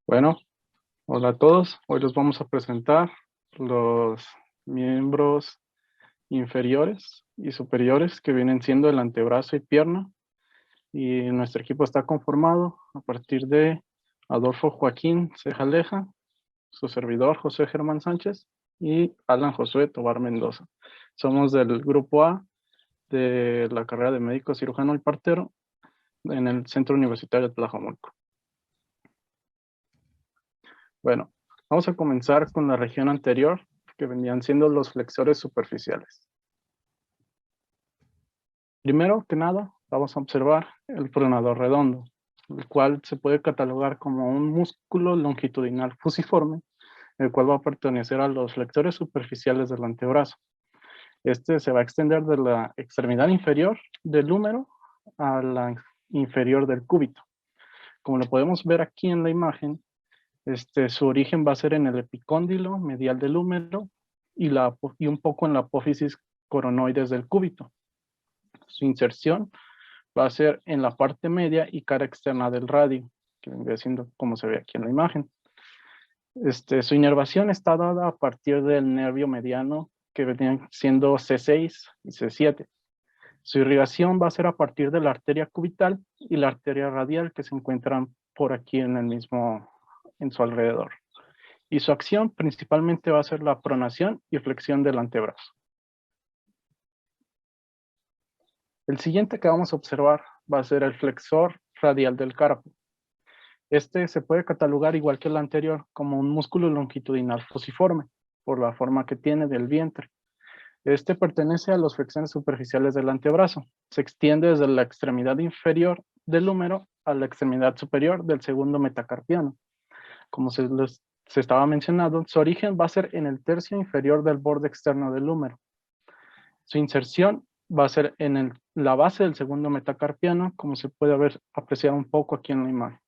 Bueno, hola a todos. Hoy les vamos a presentar los miembros inferiores y superiores que vienen siendo el antebrazo y pierna. Y nuestro equipo está conformado a partir de Adolfo Joaquín Cejaleja, su servidor José Germán Sánchez y Alan Josué Tobar Mendoza. Somos del grupo A de la carrera de médico cirujano y partero en el Centro Universitario de Tlajomulco. Bueno, vamos a comenzar con la región anterior, que vendrían siendo los flexores superficiales. Primero que nada, vamos a observar el pronador redondo, el cual se puede catalogar como un músculo longitudinal fusiforme, el cual va a pertenecer a los flexores superficiales del antebrazo. Este se va a extender de la extremidad inferior del húmero a la inferior del cúbito. Como lo podemos ver aquí en la imagen, su origen va a ser en el epicóndilo medial del húmero y un poco en la apófisis coronoides del cúbito. Su inserción va a ser en la parte media y cara externa del radio, que vendría siendo como se ve aquí en la imagen. Su inervación está dada a partir del nervio mediano, que venían siendo C6 y C7. Su irrigación va a ser a partir de la arteria cubital y la arteria radial, que se encuentran por aquí en su alrededor. Y su acción principalmente va a ser la pronación y flexión del antebrazo. El siguiente que vamos a observar va a ser el flexor radial del carpo. Este se puede catalogar igual que el anterior como un músculo longitudinal fusiforme, por la forma que tiene del vientre. Este pertenece a las flexiones superficiales del antebrazo. Se extiende desde la extremidad inferior del húmero a la extremidad superior del segundo metacarpiano. Como se estaba mencionando, su origen va a ser en el tercio inferior del borde externo del húmero. Su inserción va a ser en la base del segundo metacarpiano, como se puede haber apreciado un poco aquí en la imagen.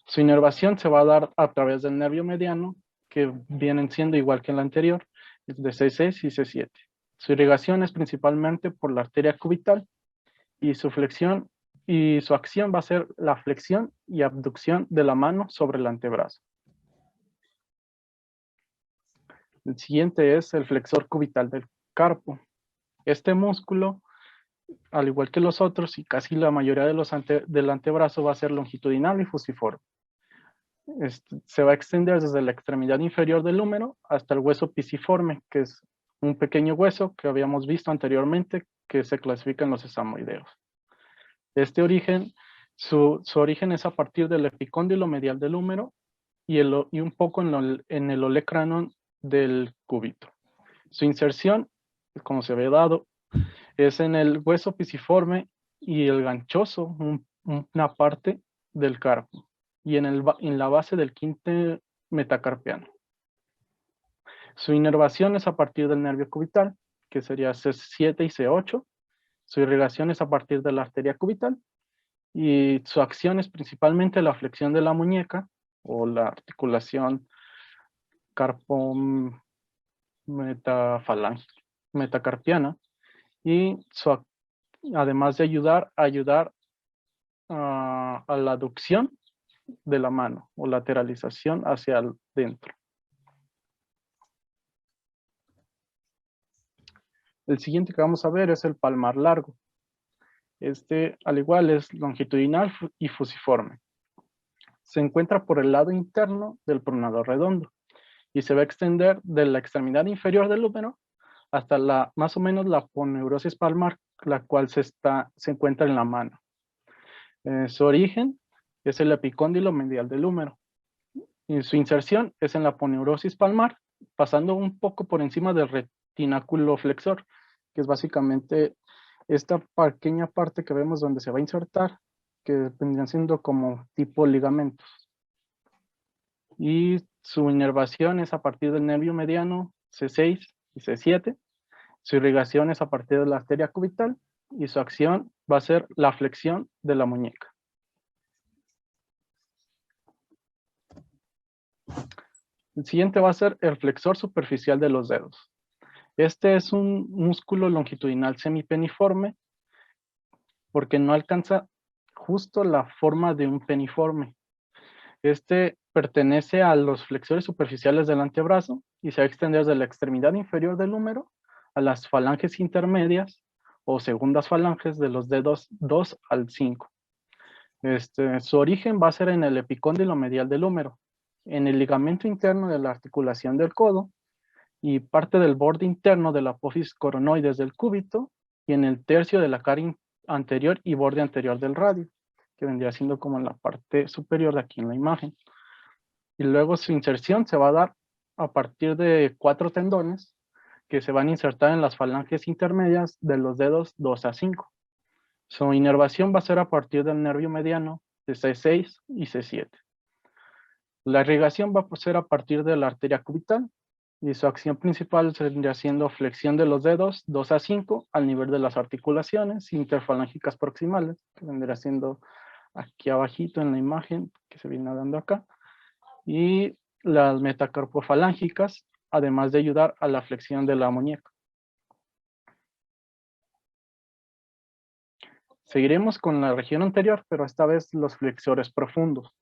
Su inervación se va a dar a través del nervio mediano, que vienen siendo igual que el anterior, es de C6 y C7. Su irrigación es principalmente por la arteria cubital y su acción va a ser la flexión y abducción de la mano sobre el antebrazo. El siguiente es el flexor cubital del carpo. Este músculo, al igual que los otros y casi la mayoría del antebrazo, va a ser longitudinal y fusiforme. Se va a extender desde la extremidad inferior del húmero hasta el hueso pisiforme, que es un pequeño hueso que habíamos visto anteriormente que se clasifica en los sesamoideos. Su origen es a partir del epicóndilo medial del húmero y un poco en el olecranon del cúbito. Su inserción, como se ve dado, es en el hueso pisiforme y el ganchoso, una parte del carpo, y en la base del quinto metacarpiano. Su inervación es a partir del nervio cubital, que sería C7 y C8. Su irrigación es a partir de la arteria cubital y su acción es principalmente la flexión de la muñeca o la articulación metacarpiana, y además de ayudar a la aducción de la mano o lateralización hacia dentro. El siguiente que vamos a ver es el palmar largo. Al igual, es longitudinal y fusiforme. Se encuentra por el lado interno del pronador redondo y se va a extender de la extremidad inferior del húmero hasta más o menos la aponeurosis palmar, la cual se encuentra en la mano. Su origen es el epicóndilo medial del húmero y su inserción es en la aponeurosis palmar, pasando un poco por encima del retináculo flexor, que es básicamente esta pequeña parte que vemos donde se va a insertar, que vendrían siendo como tipo ligamentos. Y su inervación es a partir del nervio mediano C6 y C7. Su irrigación es a partir de la arteria cubital y su acción va a ser la flexión de la muñeca. El siguiente va a ser el flexor superficial de los dedos. Este es un músculo longitudinal semipeniforme porque no alcanza justo la forma de un peniforme. Este pertenece a los flexores superficiales del antebrazo y se va a extender desde la extremidad inferior del húmero a las falanges intermedias o segundas falanges de los dedos 2 al 5. Su origen va a ser en el epicóndilo medial del húmero, en el ligamento interno de la articulación del codo y parte del borde interno de la apófisis coronoides del cúbito y en el tercio de la cara anterior y borde anterior del radio, que vendría siendo como en la parte superior de aquí en la imagen. Y luego su inserción se va a dar a partir de 4 tendones que se van a insertar en las falanges intermedias de los dedos 2 a 5. Su inervación va a ser a partir del nervio mediano de C6 y C7. La irrigación va a ser a partir de la arteria cubital y su acción principal vendría siendo flexión de los dedos 2 a 5 al nivel de las articulaciones interfalángicas proximales, que vendría siendo aquí abajito en la imagen que se viene dando acá, y las metacarpofalángicas, además de ayudar a la flexión de la muñeca. Seguiremos con la región anterior, pero esta vez los flexores profundos.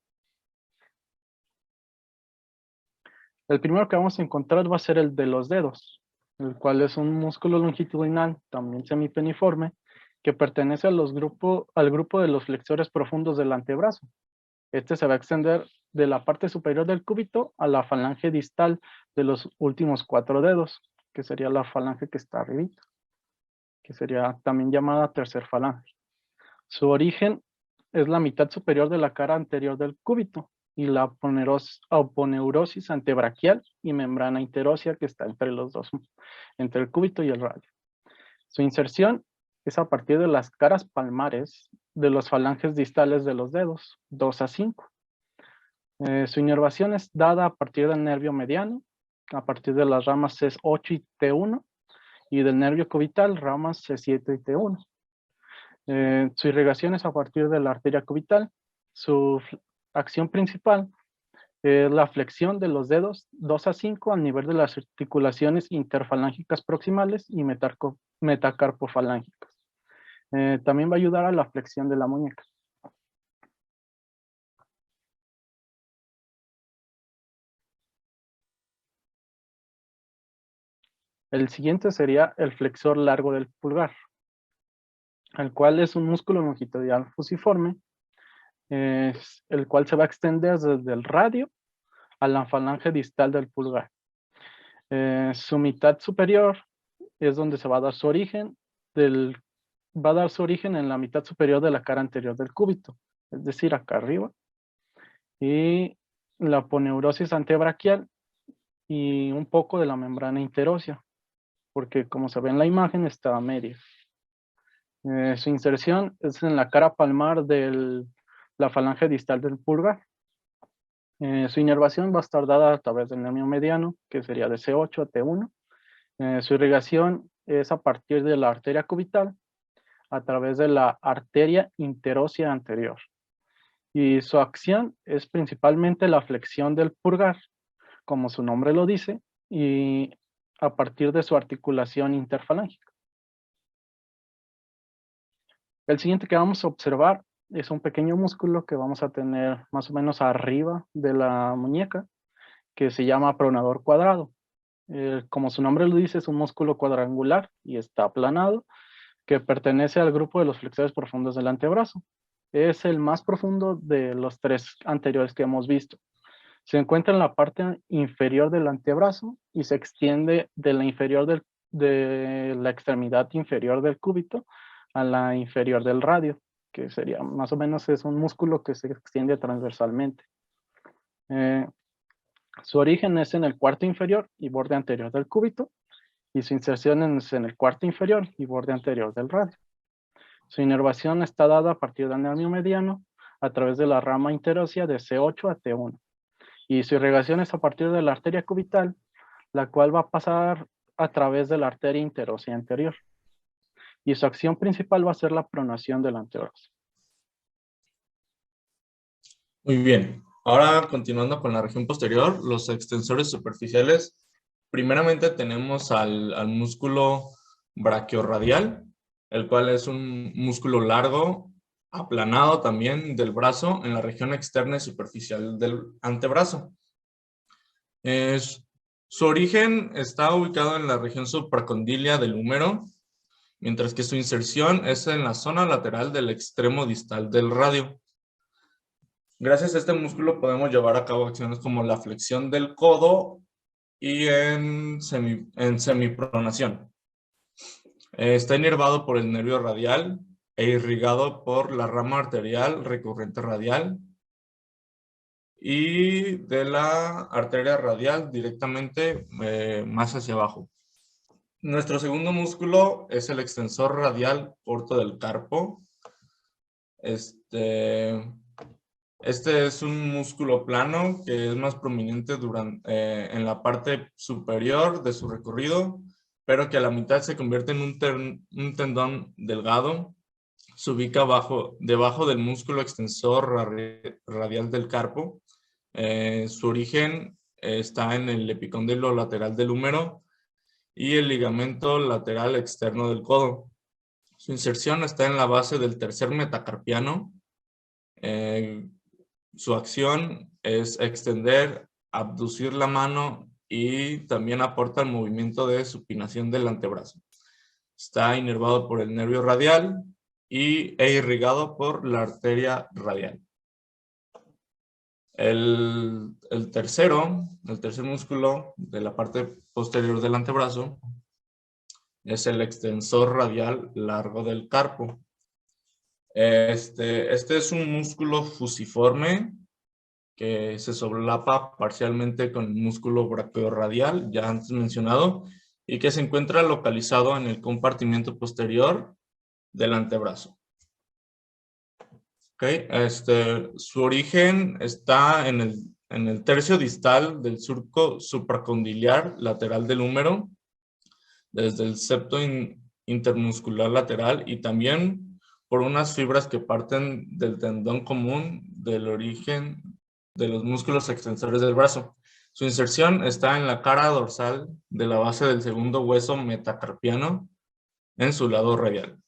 El primero que vamos a encontrar va a ser el de los dedos, el cual es un músculo longitudinal, también semipeniforme, que pertenece al grupo de los flexores profundos del antebrazo. Este se va a extender de la parte superior del cúbito a la falange distal de los últimos 4 dedos, que sería la falange que está arribita, que sería también llamada tercer falange. Su origen es la mitad superior de la cara anterior del cúbito y la aponeurosis antebraquial y membrana interósea que está entre los dos, entre el cúbito y el radio. Su inserción es a partir de las caras palmares de los falanges distales de los dedos, 2 a 5. Su inervación es dada a partir del nervio mediano, a partir de las ramas C8 y T1, y del nervio cubital, ramas C7 y T1. Su irrigación es a partir de la arteria cubital. Su acción principal es la flexión de los dedos 2 a 5 al nivel de las articulaciones interfalángicas proximales y metacarpofalángicas. También va a ayudar a la flexión de la muñeca. El siguiente sería el flexor largo del pulgar, el cual es un músculo longitudinal fusiforme, el cual se va a extender desde el radio a la falange distal del pulgar. Su mitad superior es donde se va a dar su origen, va a dar su origen en la mitad superior de la cara anterior del cúbito, es decir, acá arriba, y la aponeurosis antebraquial y un poco de la membrana interósea, porque como se ve en la imagen está a media. Su inserción es en la cara palmar de la falange distal del pulgar. Su inervación va a estar dada a través del nervio mediano, que sería de C8 a T1. Su irrigación es a partir de la arteria cubital, a través de la arteria interósea anterior. Y su acción es principalmente la flexión del pulgar, como su nombre lo dice, y a partir de su articulación interfalángica. El siguiente que vamos a observar es un pequeño músculo que vamos a tener más o menos arriba de la muñeca, que se llama pronador cuadrado. Como su nombre lo dice, es un músculo cuadrangular y está aplanado, que pertenece al grupo de los flexores profundos del antebrazo. Es el más profundo de los 3 anteriores que hemos visto. Se encuentra en la parte inferior del antebrazo y se extiende de la extremidad inferior del cúbito a la inferior del radio, que sería más o menos es un músculo que se extiende transversalmente. Su origen es en el cuarto inferior y borde anterior del cúbito, y su inserción es en el cuarto inferior y borde anterior del radio. Su inervación está dada a partir del nervio mediano a través de la rama interósea de C8 a T1. Y su irrigación es a partir de la arteria cubital, la cual va a pasar a través de la arteria interósea anterior. Y su acción principal va a ser la pronación del antebrazo. Muy bien. Ahora, continuando con la región posterior, los extensores superficiales. Primeramente tenemos al músculo braquiorradial, el cual es un músculo largo aplanado también del brazo en la región externa y superficial del antebrazo. Su origen está ubicado en la región supracondilia del húmero, mientras que su inserción es en la zona lateral del extremo distal del radio. Gracias a este músculo podemos llevar a cabo acciones como la flexión del codo y en semipronación. Está inervado por el nervio radial e irrigado por la rama arterial recurrente radial y de la arteria radial directamente más hacia abajo. Nuestro segundo músculo es el extensor radial corto del carpo. Este es un músculo plano que es más prominente en la parte superior de su recorrido, pero que a la mitad se convierte en un tendón delgado. Se ubica debajo del músculo extensor radial del carpo. Su origen está en el epicóndilo lateral del húmero y el ligamento lateral externo del codo. Su inserción está en la base del tercer metacarpiano. Su acción es extender, abducir la mano y también aporta el movimiento de supinación del antebrazo. Está inervado por el nervio radial e irrigado por la arteria radial. El tercer músculo de la parte posterior del antebrazo es el extensor radial largo del carpo. Este es un músculo fusiforme que se sobrelapa parcialmente con el músculo braquiorradial, ya antes mencionado, y que se encuentra localizado en el compartimento posterior del antebrazo. Okay. Su origen está en el tercio distal del surco supracondiliar lateral del húmero, desde el septo intermuscular lateral y también por unas fibras que parten del tendón común del origen de los músculos extensores del brazo. Su inserción está en la cara dorsal de la base del segundo hueso metacarpiano en su lado radial.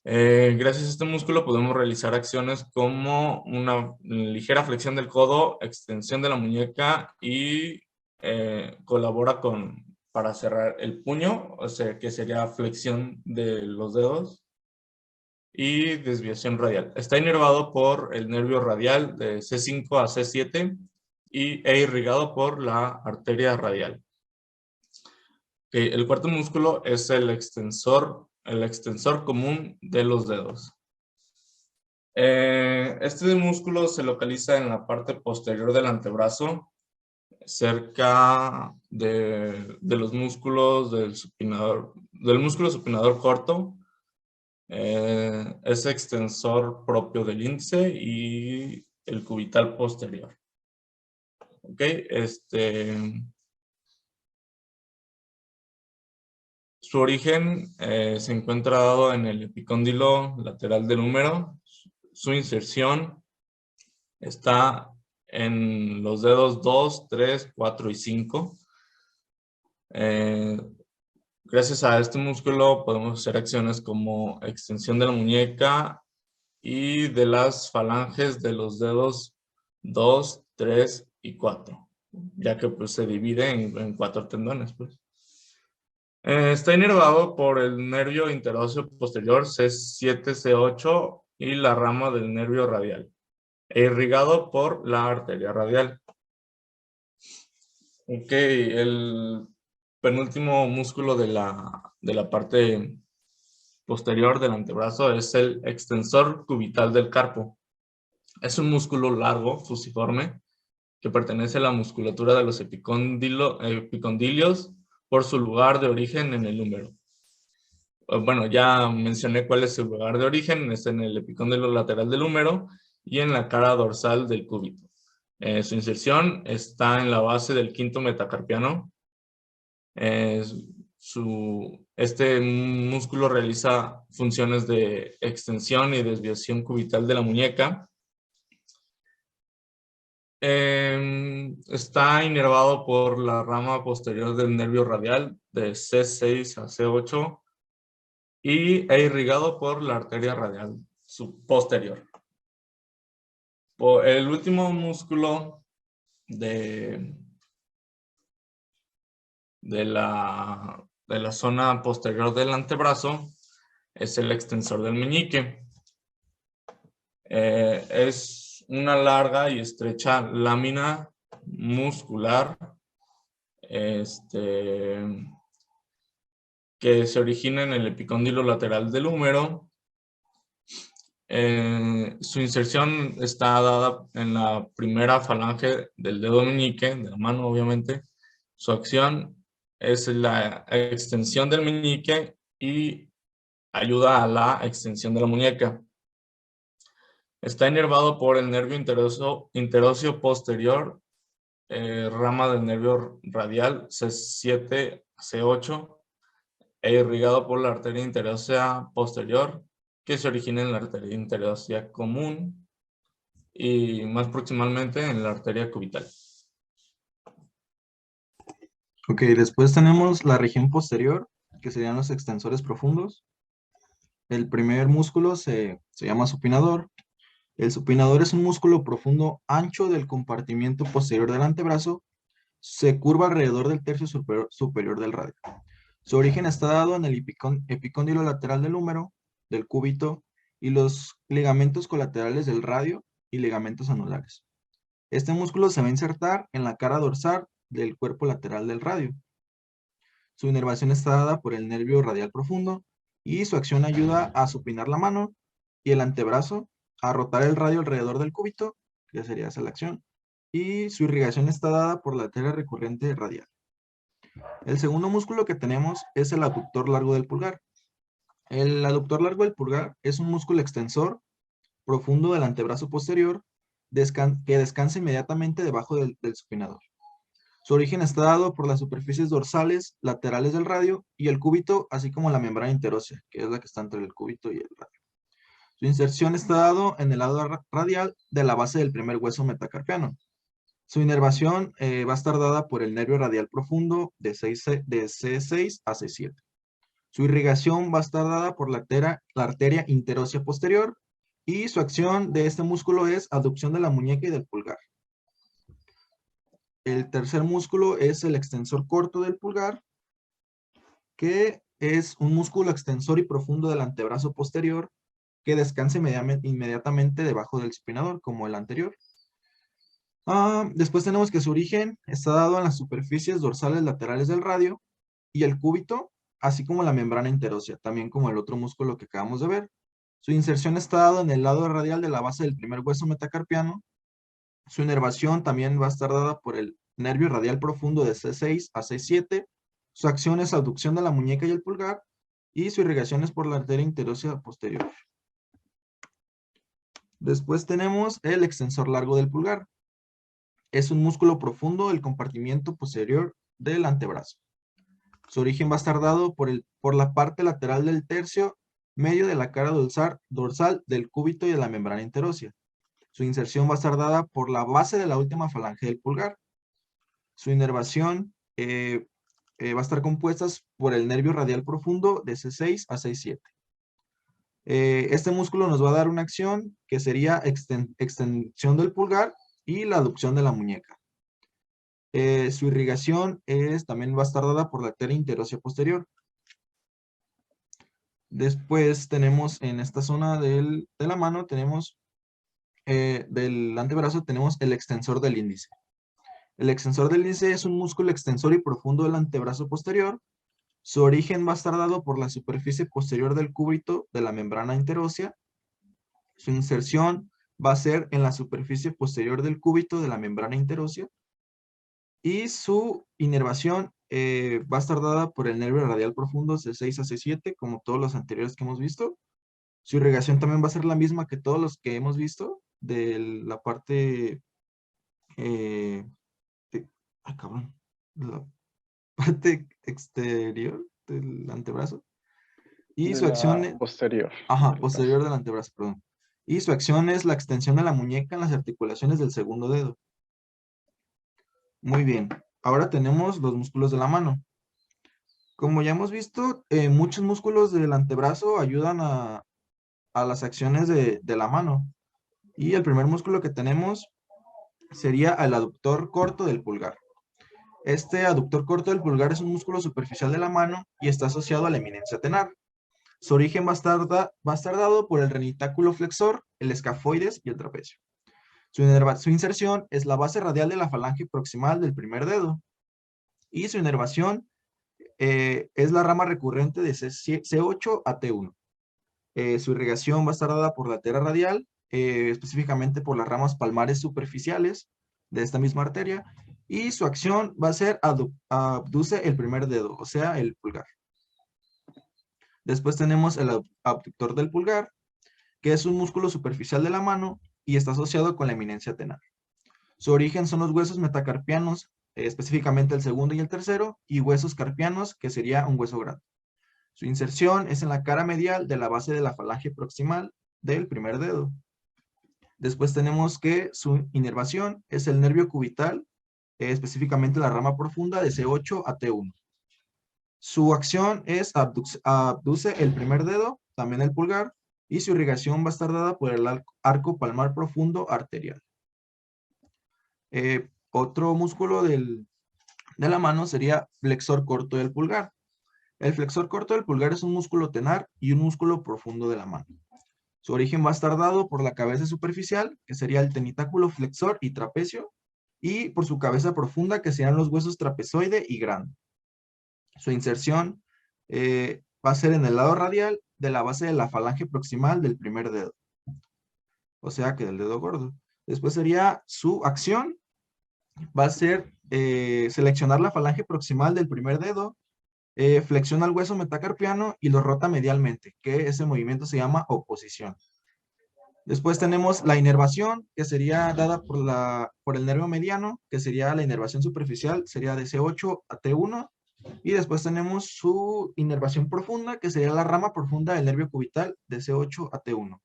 Gracias a este músculo podemos realizar acciones como una ligera flexión del codo, extensión de la muñeca y colabora para cerrar el puño, o sea que sería flexión de los dedos y desviación radial. Está inervado por el nervio radial de C5 a C7 e irrigado por la arteria radial. El cuarto músculo es el extensor común de los dedos. Este músculo se localiza en la parte posterior del antebrazo, cerca de los músculos del músculo supinador corto. Es extensor propio del índice y el cubital posterior. Ok, su origen se encuentra dado en el epicóndilo lateral del húmero. Su inserción está en los dedos 2, 3, 4 y 5. Gracias a este músculo podemos hacer acciones como extensión de la muñeca y de las falanges de los dedos 2, 3 y 4, ya que pues, se divide en 4 tendones. Pues. Está inervado por el nervio interóseo posterior C7, C8 y la rama del nervio radial, e irrigado por la arteria radial. Ok, el penúltimo músculo de la parte posterior del antebrazo es el extensor cubital del carpo. Es un músculo largo, fusiforme, que pertenece a la musculatura de los epicondilios por su lugar de origen en el húmero. Bueno, ya mencioné cuál es su lugar de origen, es en el epicóndilo lateral del húmero y en la cara dorsal del cúbito. Su inserción está en la base del quinto metacarpiano. Este músculo realiza funciones de extensión y desviación cubital de la muñeca. Está inervado por la rama posterior del nervio radial de C6 a C8 e irrigado por la arteria radial posterior. El último músculo de la zona posterior del antebrazo es el extensor del meñique. Es una larga y estrecha lámina muscular que se origina en el epicóndilo lateral del húmero. Su inserción está dada en la primera falange del dedo meñique, de la mano obviamente. Su acción es la extensión del meñique y ayuda a la extensión de la muñeca. Está inervado por el nervio interóseo posterior, rama del nervio radial C7, C8, e irrigado por la arteria interósea posterior, que se origina en la arteria interósea común y más proximamente en la arteria cubital. Ok, después tenemos la región posterior, que serían los extensores profundos. El primer músculo se llama supinador. El supinador es un músculo profundo ancho del compartimiento posterior del antebrazo. Se curva alrededor del tercio superior del radio. Su origen está dado en el epicóndilo lateral del húmero, del cúbito y los ligamentos colaterales del radio y ligamentos anulares. Este músculo se va a insertar en la cara dorsal del cuerpo lateral del radio. Su inervación está dada por el nervio radial profundo y su acción ayuda a supinar la mano y el antebrazo, a rotar el radio alrededor del cúbito, que sería esa la acción, y su irrigación está dada por la arteria recurrente radial. El segundo músculo que tenemos es el aductor largo del pulgar. El aductor largo del pulgar es un músculo extensor profundo del antebrazo posterior que descansa inmediatamente debajo del supinador. Su origen está dado por las superficies dorsales, laterales del radio y el cúbito, así como la membrana interósea, que es la que está entre el cúbito y el radio. Su inserción está dado en el lado radial de la base del primer hueso metacarpiano. Su inervación va a estar dada por el nervio radial profundo de C6 a C7. Su irrigación va a estar dada por la arteria interósea posterior y su acción de este músculo es aducción de la muñeca y del pulgar. El tercer músculo es el extensor corto del pulgar, que es un músculo extensor y profundo del antebrazo posterior que descansa inmediatamente debajo del supinador, como el anterior. Después tenemos que su origen está dado en las superficies dorsales laterales del radio y el cúbito, así como la membrana interósea, también como el otro músculo que acabamos de ver. Su inserción está dado en el lado radial de la base del primer hueso metacarpiano. Su inervación también va a estar dada por el nervio radial profundo de C6 a C7. Su acción es abducción de la muñeca y el pulgar, y su irrigación es por la arteria interósea posterior. Después tenemos el extensor largo del pulgar. Es un músculo profundo del compartimiento posterior del antebrazo. Su origen va a estar dado por la parte lateral del tercio medio de la cara dorsal del cúbito y de la membrana interósea. Su inserción va a estar dada por la base de la última falange del pulgar. Su inervación va a estar compuesta por el nervio radial profundo de C6 a C7. Este músculo nos va a dar una acción que sería extensión del pulgar y la aducción de la muñeca. Su irrigación también va a estar dada por la arteria interósea posterior. Después tenemos en esta zona de la mano, tenemos del antebrazo, tenemos el extensor del índice. El extensor del índice es un músculo extensor y profundo del antebrazo posterior. Su origen va a estar dado por la superficie posterior del cúbito de la membrana interósea. Su inserción va a ser en la superficie posterior del cúbito de la membrana interósea. Y su inervación va a estar dada por el nervio radial profundo C6 a C7, como todos los anteriores que hemos visto. Su irrigación también va a ser la misma que todos los que hemos visto, de la parte la parte exterior del antebrazo. Y De su acción la posterior. posterior del antebrazo, perdón. Y su acción es la extensión de la muñeca en las articulaciones del segundo dedo. Muy bien. Ahora tenemos los músculos de la mano. Como ya hemos visto, muchos músculos del antebrazo ayudan a a las acciones de la mano. Y el primer músculo que tenemos sería el aductor corto del pulgar. Este aductor corto del pulgar es un músculo superficial de la mano y está asociado a la eminencia tenar. Su origen va a estar dado por el renitáculo flexor, el escafoides y el trapecio. Su inserción es la base radial de la falange proximal del primer dedo. Y su inervación es la rama recurrente de C8 a T1. Su irrigación va a estar dada por la arteria radial, específicamente por las ramas palmares superficiales de esta misma arteria, y su acción va a ser abduce el primer dedo, o sea, el pulgar. Después tenemos el abductor del pulgar, que es un músculo superficial de la mano y está asociado con la eminencia tenar. Su origen son los huesos metacarpianos, específicamente el segundo y el tercero, y huesos carpianos, que sería un hueso grande. Su inserción es en la cara medial de la base de la falange proximal del primer dedo. Después tenemos que su inervación es el nervio cubital, específicamente la rama profunda de C8 a T1. Su acción es abduce el primer dedo, también el pulgar, y su irrigación va a estar dada por el arco palmar profundo arterial. Otro músculo de la mano sería flexor corto del pulgar. El flexor corto del pulgar es un músculo tenar y un músculo profundo de la mano. Su origen va a estar dado por la cabeza superficial, que sería el tenitáculo flexor y trapecio, y por su cabeza profunda, que serían los huesos trapezoide y grande. Su inserción va a ser en el lado radial de la base de la falange proximal del primer dedo, o sea que del dedo gordo. Después sería su acción, va a ser seleccionar la falange proximal del primer dedo, flexiona el hueso metacarpiano y lo rota medialmente, que ese movimiento se llama oposición. Después tenemos la inervación, que sería dada por el nervio mediano, que sería la inervación superficial, sería de C8 a T1. Y después tenemos su inervación profunda, que sería la rama profunda del nervio cubital de C8 a T1.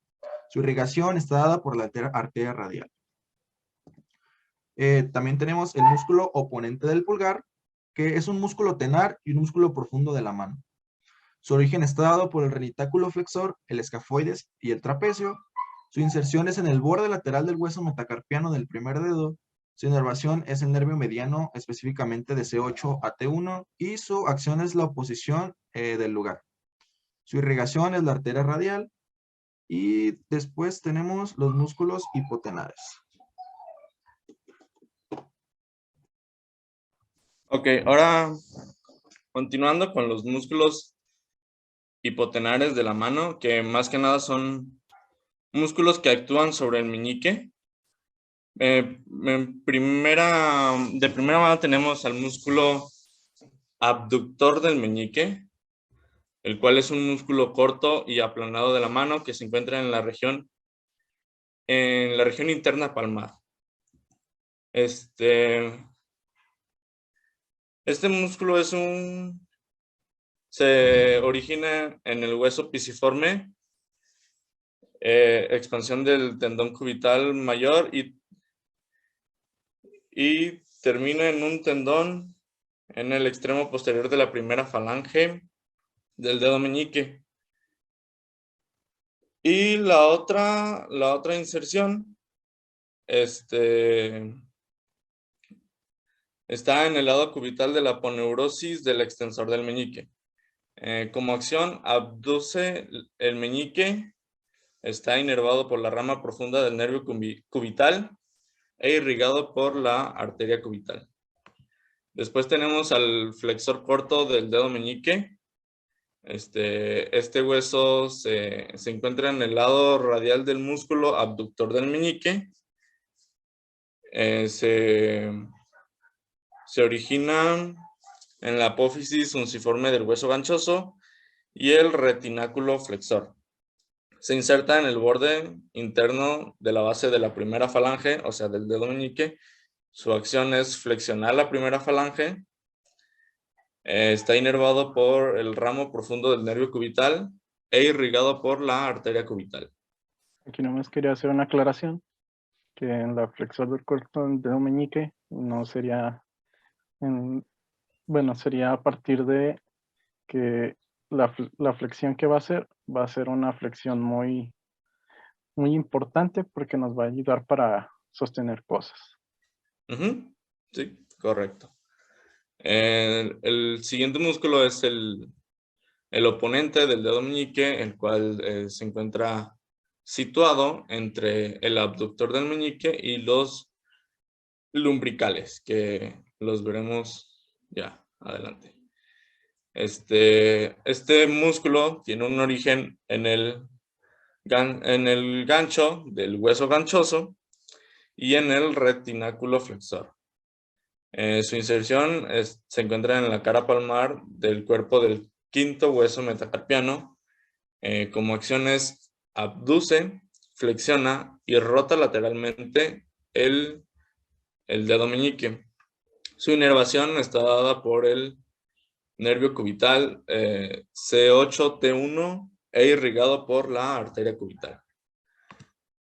Su irrigación está dada por la arteria radial. También tenemos el músculo oponente del pulgar, que es un músculo tenar y un músculo profundo de la mano. Su origen está dado por el renitáculo flexor, el escafoides y el trapecio. Su inserción es en el borde lateral del hueso metacarpiano del primer dedo. Su inervación es el nervio mediano, específicamente de C8 a T1, y su acción es la oposición del lugar. Su irrigación es la arteria radial, y después tenemos los músculos hipotenares. Ok, ahora continuando con los músculos hipotenares de la mano, que más que nada son músculos que actúan sobre el meñique. De primera mano tenemos al músculo abductor del meñique, el cual es un músculo corto y aplanado de la mano que se encuentra en la región interna palmar. Este músculo se origina en el hueso pisiforme, expansión del tendón cubital mayor y termina en un tendón en el extremo posterior de la primera falange del dedo meñique. Y la otra inserción está en el lado cubital de la aponeurosis del extensor del meñique. Como acción, abduce el meñique, está inervado por la rama profunda del nervio cubital e irrigado por la arteria cubital. Después tenemos al flexor corto del dedo meñique. Este hueso se encuentra en el lado radial del músculo abductor del meñique. Se origina en la apófisis unciforme del hueso ganchoso y el retináculo flexor. Se inserta en el borde interno de la base de la primera falange, o sea, del dedo meñique. Su acción es flexionar la primera falange. Está inervado por el ramo profundo del nervio cubital e irrigado por la arteria cubital. Aquí nomás quería hacer una aclaración, que en la flexor del corto del dedo meñique no sería, sería a partir de que la flexión que va a ser una flexión muy muy importante porque nos va a ayudar para sostener cosas. Sí, correcto. El siguiente músculo es el oponente del dedo meñique, el cual se encuentra situado entre el abductor del meñique y los lumbricales, que los veremos ya adelante. Este músculo tiene un origen en el gancho del hueso ganchoso y en el retináculo flexor. Su inserción se encuentra en la cara palmar del cuerpo del quinto hueso metacarpiano. Como acciones, abduce, flexiona y rota lateralmente el dedo meñique. Su inervación está dada por el nervio cubital C8-T1 e irrigado por la arteria cubital.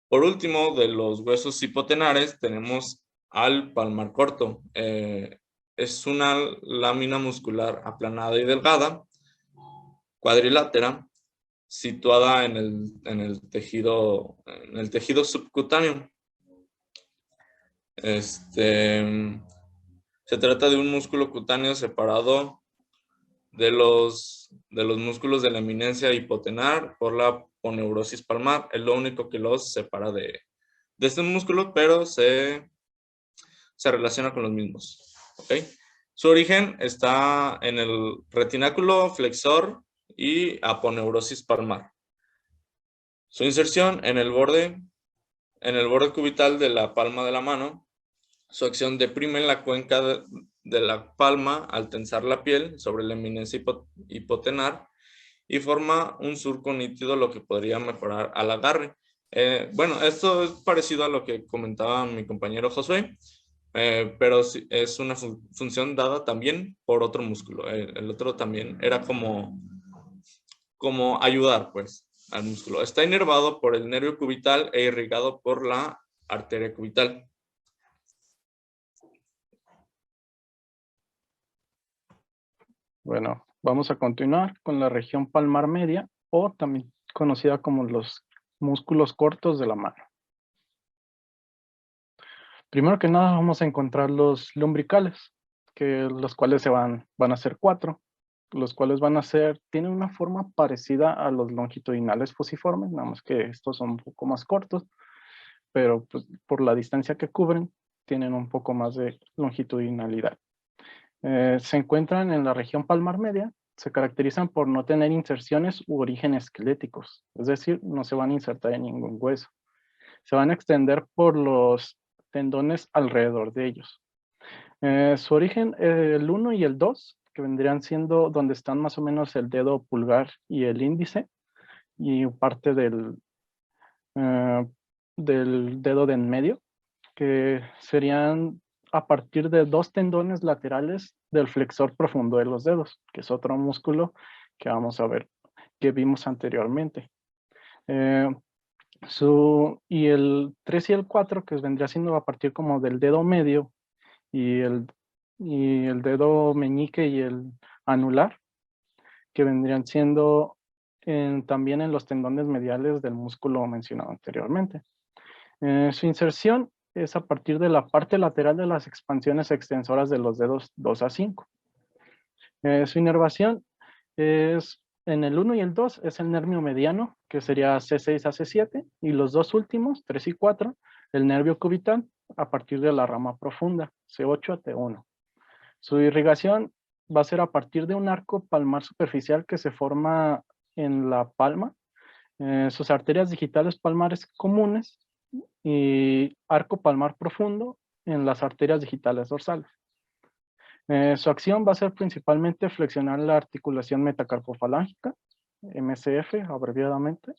Por último, de los huesos hipotenares tenemos al palmar corto. Es una lámina muscular aplanada y delgada, cuadrilátera, situada en el tejido subcutáneo. Se trata de un músculo cutáneo separado de los músculos de la eminencia hipotenar por la poneurosis palmar. Es lo único que los separa de este músculo, pero se relaciona con los mismos. ¿Okay? Su origen está en el retináculo flexor y aponeurosis palmar. Su inserción en el borde cubital de la palma de la mano. Su acción deprime la cuenca de la palma al tensar la piel sobre la eminencia hipotenar y forma un surco nítido, lo que podría mejorar al agarre. Bueno, esto es parecido a lo que comentaba mi compañero Josué, pero es una función dada también por otro músculo. El otro también era como ayudar, pues, al músculo. Está inervado por el nervio cubital e irrigado por la arteria cubital. Bueno, vamos a continuar con la región palmar media, o también conocida como los músculos cortos de la mano. Primero que nada vamos a encontrar los lumbricales, los cuales van a ser 4, los cuales tienen una forma parecida a los longitudinales fusiformes, nada más que estos son un poco más cortos, pero pues, por la distancia que cubren, tienen un poco más de longitudinalidad. Se encuentran en la región palmar media, se caracterizan por no tener inserciones u orígenes esqueléticos, es decir, no se van a insertar en ningún hueso. Se van a extender por los tendones alrededor de ellos. Su origen, el 1 y el 2, que vendrían siendo donde están más o menos el dedo pulgar y el índice, y parte del dedo de en medio, que serían a partir de 2 tendones laterales del flexor profundo de los dedos, que es otro músculo que vamos a ver, que vimos anteriormente. Y el 3 y el 4, que vendría siendo a partir como del dedo medio y el dedo meñique y el anular, que vendrían siendo también en los tendones mediales del músculo mencionado anteriormente. Su inserción es a partir de la parte lateral de las expansiones extensoras de los dedos 2 a 5. Su inervación es en el 1 y el 2 es el nervio mediano, que sería C6 a C7, y los dos últimos, 3 y 4, el nervio cubital, a partir de la rama profunda, C8 a T1. Su irrigación va a ser a partir de un arco palmar superficial que se forma en la palma, sus arterias digitales palmares comunes y arco palmar profundo en las arterias digitales dorsales. Su acción va a ser principalmente flexionar la articulación metacarpofalángica, MCF abreviadamente,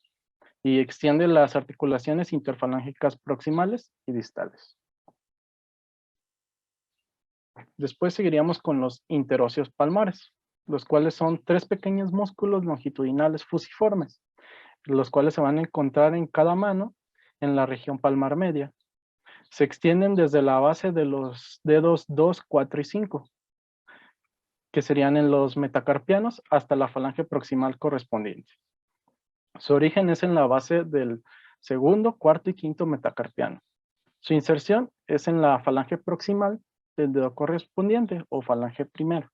y extiende las articulaciones interfalángicas proximales y distales. Después seguiríamos con los interóseos palmares, los cuales son 3 pequeños músculos longitudinales fusiformes, los cuales se van a encontrar en cada mano en la región palmar media. Se extienden desde la base de los dedos 2, 4 y 5, que serían en los metacarpianos, hasta la falange proximal correspondiente. Su origen es en la base del segundo, cuarto y quinto metacarpiano. Su inserción es en la falange proximal del dedo correspondiente o falange primera.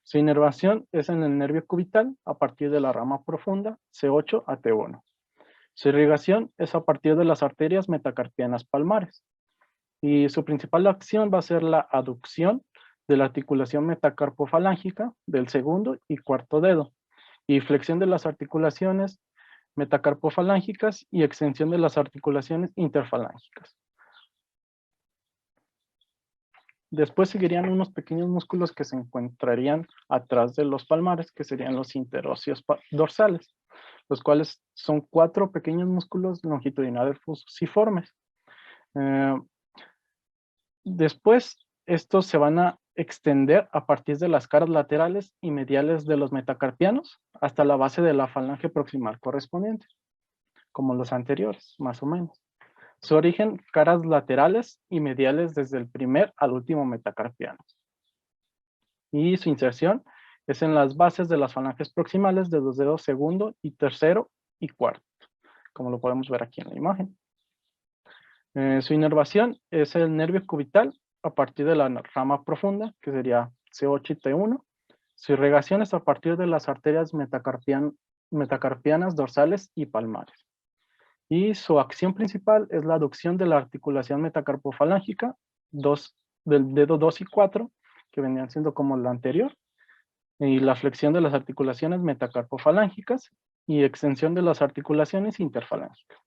Su inervación es en el nervio cubital a partir de la rama profunda C8 a T1. Su irrigación es a partir de las arterias metacarpianas palmares. Y su principal acción va a ser la aducción de la articulación metacarpofalángica del segundo y cuarto dedo, y flexión de las articulaciones metacarpofalángicas y extensión de las articulaciones interfalángicas. Después seguirían unos pequeños músculos que se encontrarían atrás de los palmares, que serían los interóseos dorsales, los cuales son 4 pequeños músculos longitudinales fusiformes. Después, estos se van a extender a partir de las caras laterales y mediales de los metacarpianos hasta la base de la falange proximal correspondiente, como los anteriores, más o menos. Su origen, caras laterales y mediales desde el primer al último metacarpiano. Y su inserción es en las bases de las falanges proximales de los dedos segundo y tercero y cuarto, como lo podemos ver aquí en la imagen. Su inervación es el nervio cubital a partir de la rama profunda, que sería C8 y T1. Su irrigación es a partir de las arterias metacarpianas dorsales y palmares. Y su acción principal es la aducción de la articulación metacarpofalángica del dedo 2 y 4, que venían siendo como la anterior, y la flexión de las articulaciones metacarpofalángicas y extensión de las articulaciones interfalángicas.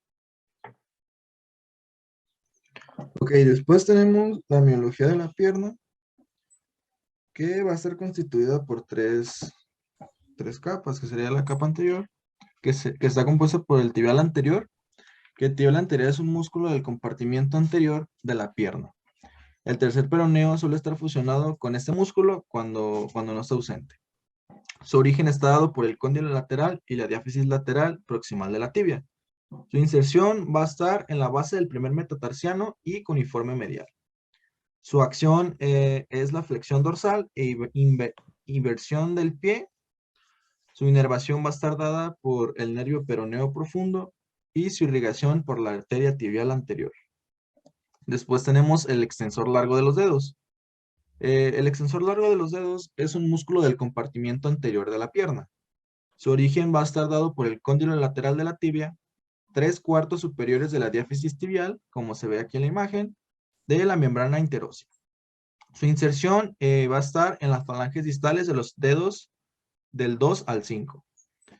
Ok, después tenemos la miología de la pierna, que va a ser constituida por tres capas, que sería la capa anterior, que está compuesta por el tibial anterior, que el tibial anterior es un músculo del compartimiento anterior de la pierna. El tercer peroneo suele estar fusionado con este músculo cuando no está ausente. Su origen está dado por el cóndilo lateral y la diáfisis lateral proximal de la tibia. Su inserción va a estar en la base del primer metatarsiano y cuneiforme medial. Su acción es la flexión dorsal e inversión del pie. Su inervación va a estar dada por el nervio peroneo profundo y su irrigación por la arteria tibial anterior. Después tenemos el extensor largo de los dedos. El extensor largo de los dedos es un músculo del compartimiento anterior de la pierna. Su origen va a estar dado por el cóndilo lateral de la tibia, 3/4 superiores de la diáfisis tibial, como se ve aquí en la imagen, de la membrana interósea. Su inserción va a estar en las falanges distales de los dedos del 2 al 5.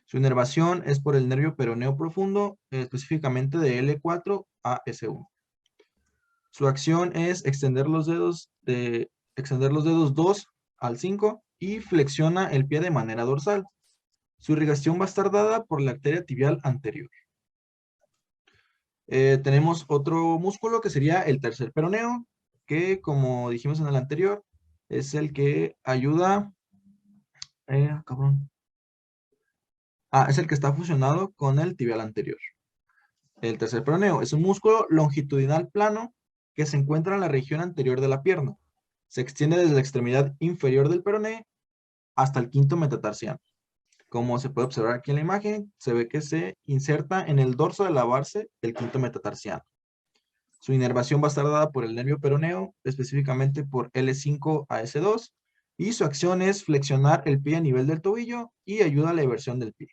Su inervación es por el nervio peroneo profundo, específicamente de L4 a S1. Su acción es extender los dedos 2 al 5 y flexiona el pie de manera dorsal. Su irrigación va a estar dada por la arteria tibial anterior. Tenemos otro músculo que sería el tercer peroneo, que como dijimos en el anterior, es el que ayuda... es el que está fusionado con el tibial anterior. El tercer peroneo es un músculo longitudinal plano que se encuentra en la región anterior de la pierna. Se extiende desde la extremidad inferior del peroné hasta el quinto metatarsiano. Como se puede observar aquí en la imagen, se ve que se inserta en el dorso de la base del quinto metatarsiano. Su inervación va a estar dada por el nervio peroneo, específicamente por L5 a S2, y su acción es flexionar el pie a nivel del tobillo y ayuda a la eversión del pie.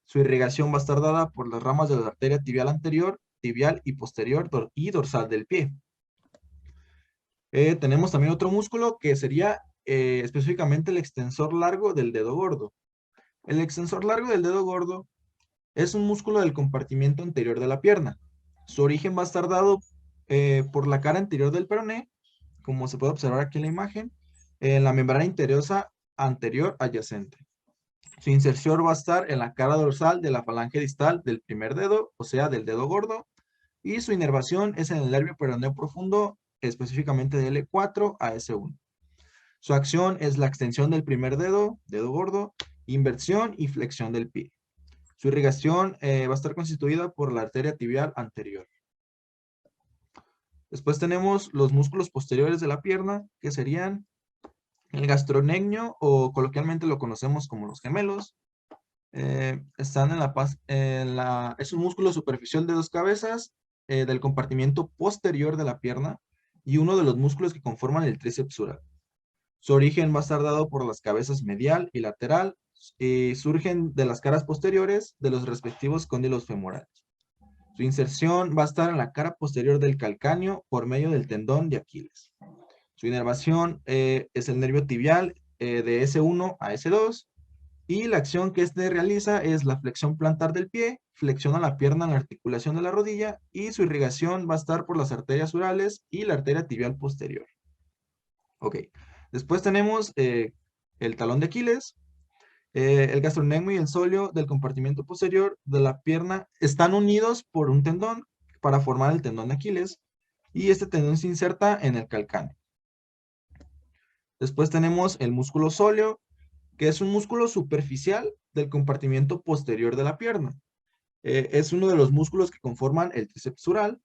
Su irrigación va a estar dada por las ramas de la arteria tibial anterior, tibial y posterior y dorsal del pie. Tenemos también otro músculo que sería específicamente el extensor largo del dedo gordo. El extensor largo del dedo gordo es un músculo del compartimiento anterior de la pierna. Su origen va a estar dado por la cara anterior del peroné, como se puede observar aquí en la imagen, en la membrana interosa anterior adyacente. Su inserción va a estar en la cara dorsal de la falange distal del primer dedo, o sea, del dedo gordo, y su inervación es en el nervio peroneo profundo, específicamente de L4 a S1. Su acción es la extensión del primer dedo, dedo gordo, inversión y flexión del pie. Su irrigación va a estar constituida por la arteria tibial anterior. Después tenemos los músculos posteriores de la pierna, que serían el gastrocnemion, o coloquialmente lo conocemos como los gemelos, Están es un músculo superficial de dos cabezas del compartimiento posterior de la pierna y uno de los músculos que conforman el tríceps sural. Su origen va a estar dado por las cabezas medial y lateral y surgen de las caras posteriores de los respectivos cóndilos femorales. Su inserción va a estar en la cara posterior del calcáneo por medio del tendón de Aquiles. Su inervación es el nervio tibial de S1 a S2 y la acción que este realiza es la flexión plantar del pie, flexiona la pierna en la articulación de la rodilla y su irrigación va a estar por las arterias urales y la arteria tibial posterior. Ok, después tenemos el talón de Aquiles, el gastrocnemio y el sóleo del compartimento posterior de la pierna están unidos por un tendón para formar el tendón de Aquiles y este tendón se inserta en el calcáneo. Después tenemos el músculo sóleo, que es un músculo superficial del compartimiento posterior de la pierna. Es uno de los músculos que conforman el tríceps sural.